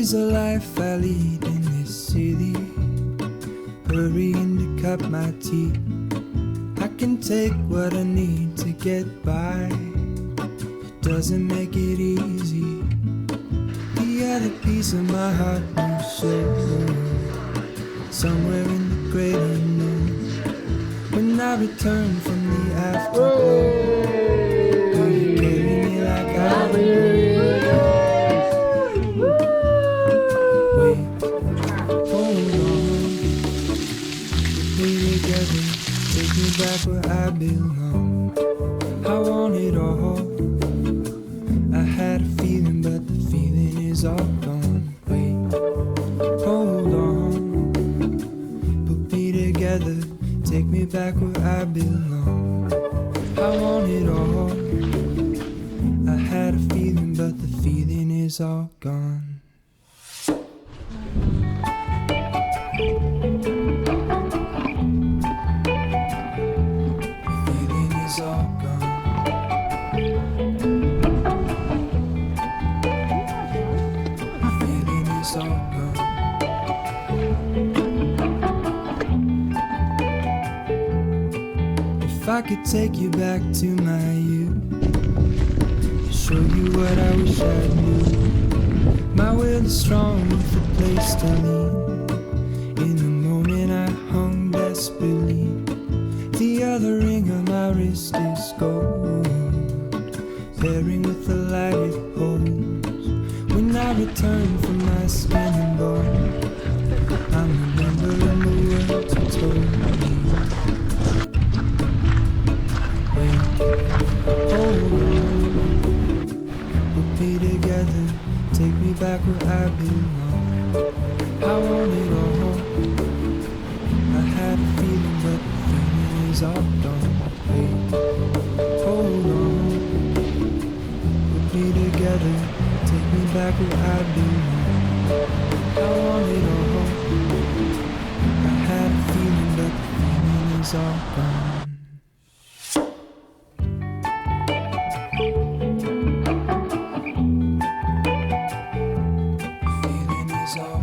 is the life I lead in this city, hurrying to cut my teeth. I can take what I need to get by, it doesn't make it easy. The other piece of my heart moves slow, somewhere in the great unknown. When I return from the afterglow, will you carry me like I will? Take me back where I belong. I want it all. I had a feeling, but the feeling is all gone. Wait, hold on. Put me together. Take me back where I belong. I want it all. I had a feeling, but the feeling is all gone. If I could take you back to my youth, show you what I wish I knew. My will is strong with a place to lean. In the moment I hung desperately, the other ring on my wrist is gold, pairing with the light it holds. When I return from my skin and bone, I'm remembering the words you told me. Hold on, we'll be together. Take me back where I belong. I want it all. I had a feeling, but the feeling is all gone. Wait, hold on, we'll be together. Take me back where I belong. I want it all. I had a feeling, but the feeling is all gone. Feeling is all